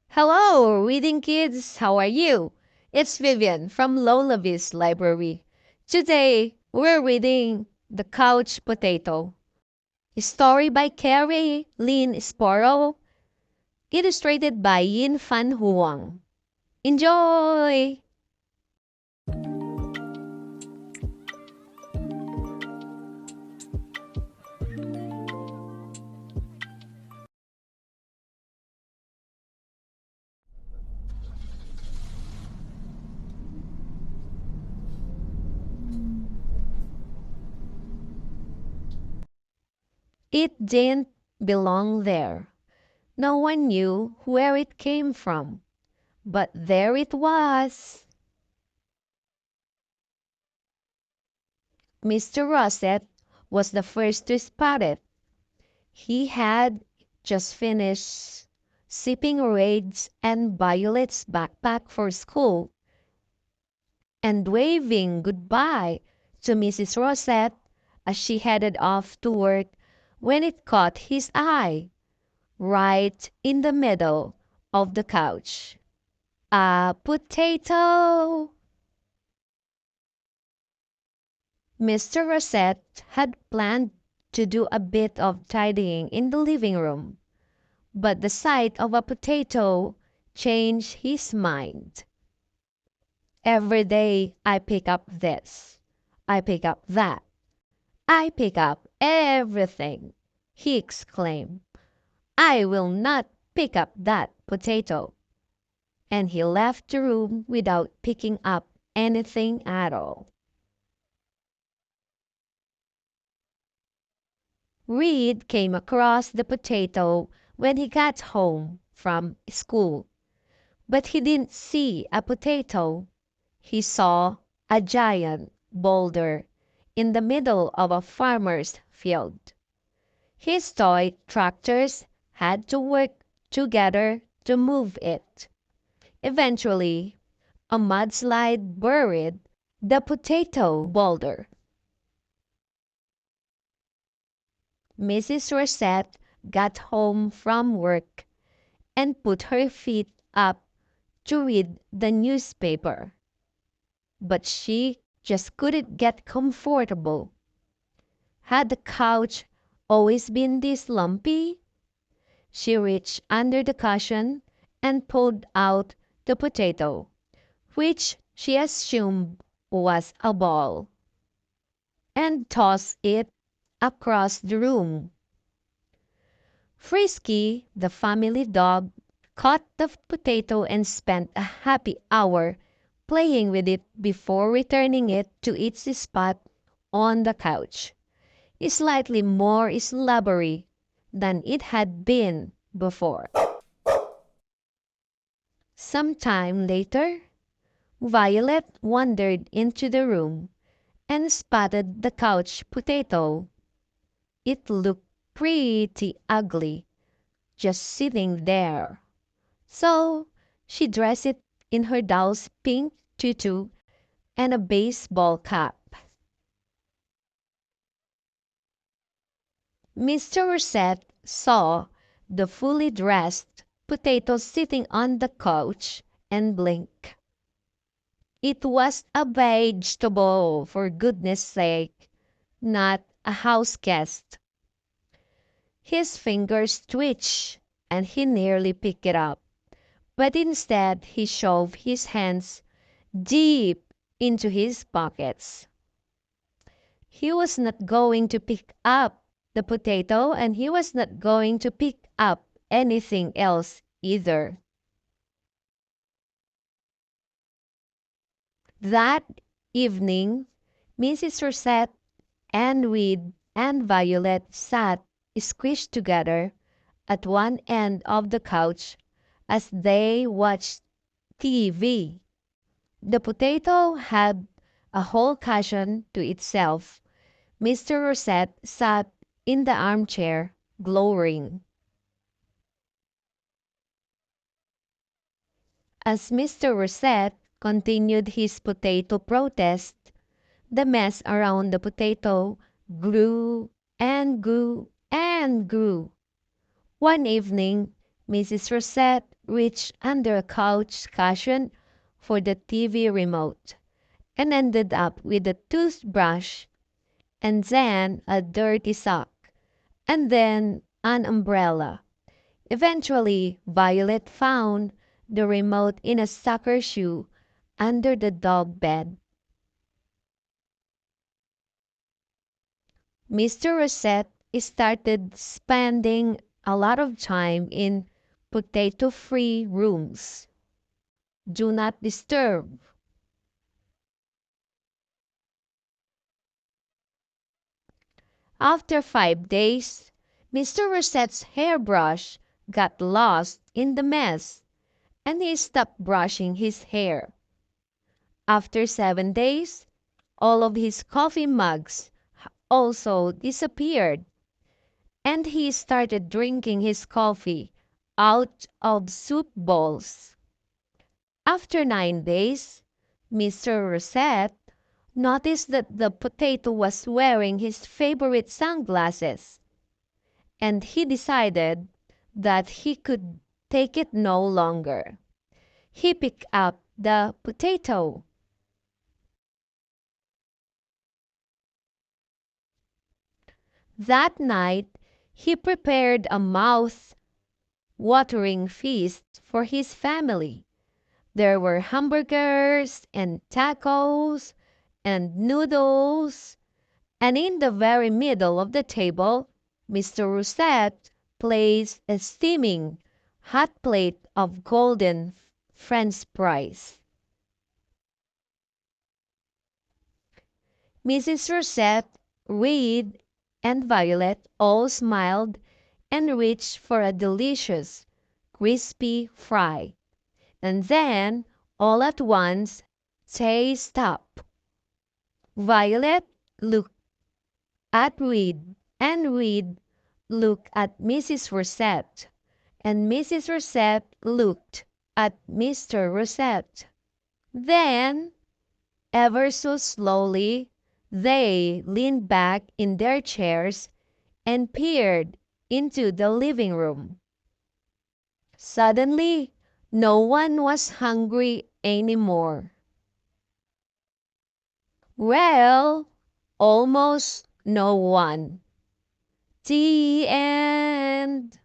Hello, reading kids. How are you? It's Vivian from Lolavis Library. Today, we're reading The Couch Potato, a story by Kerry Sparrow, illustrated by Yin Fan Huang. Enjoy! It didn't belong there. No one knew where it came from, but there it was. Mr. Russet was the first to spot it. He had just finished sipping Raid's and Violet's backpack for school and waving goodbye to Mrs. Rosette as she headed off to work when it caught his eye, right in the middle of the couch. A potato! Mr. Rosette had planned to do a bit of tidying in the living room, but the sight of a potato changed his mind. Every day I pick up this, I pick up that, I pick up everything, he exclaimed. I will not pick up that potato. And he left the room without picking up anything at all. Reed came across the potato when he got home from school. But he didn't see a potato. He saw a giant boulder in the middle of a farmer's field. His toy tractors had to work together to move it. Eventually, a mudslide buried the potato boulder. Mrs. Russet got home from work and put her feet up to read the newspaper. But she just couldn't get comfortable. Had the couch always been this lumpy? She reached under the cushion and pulled out the potato, which she assumed was a ball, and tossed it across the room. Frisky, the family dog, caught the potato and spent a happy hour playing with it before returning it to its spot on the couch, slightly more slobbery than it had been before. Some time later, Violet wandered into the room and spotted the couch potato. It looked pretty ugly, just sitting there. So she dressed it in her doll's pink tutu and a baseball cap. Mr. Russet saw the fully dressed potato sitting on the couch and blinked. It was a vegetable, for goodness sake, not a house guest. His fingers twitched, and he nearly picked it up, but instead he shoved his hands deep into his pockets. He was not going to pick up the potato, and he was not going to pick up anything else either. That evening, Mrs. Rosette and Reed and Violet sat squished together at one end of the couch as they watched TV. The potato had a whole cushion to itself. Mr. Russet sat in the armchair, glowering. As Mr. Russet continued his potato protest, the mess around the potato grew and grew and grew. One evening, Mrs. Russet reached under a couch cushion for the TV remote and ended up with a toothbrush and then a dirty sock and then an umbrella. Eventually, Violet found the remote in a soccer shoe under the dog bed. Mr. Rosette started spending a lot of time in potato-free rooms. Do not disturb. After 5 days, Mr. Rosette's hairbrush got lost in the mess, and he stopped brushing his hair. After 7 days, all of his coffee mugs also disappeared, and he started drinking his coffee out of soup bowls. After 9 days, Mr. Rosette noticed that the potato was wearing his favorite sunglasses, and he decided that he could take it no longer. He picked up the potato. That night, he prepared a mouth-watering feast for his family. There were hamburgers and tacos and noodles, and in the very middle of the table, Mr. Rousset placed a steaming hot plate of golden French fries. Mrs. Rousset, Reed, and Violet all smiled and reached for a delicious, crispy fry. And then, all at once, they stopped. Violet looked at Reed, and Reed looked at Mrs. Rousset, and Mrs. Rousset looked at Mr. Rousset. Then, ever so slowly, they leaned back in their chairs and peered into the living room. Suddenly, no one was hungry anymore. Well, almost no one. The end.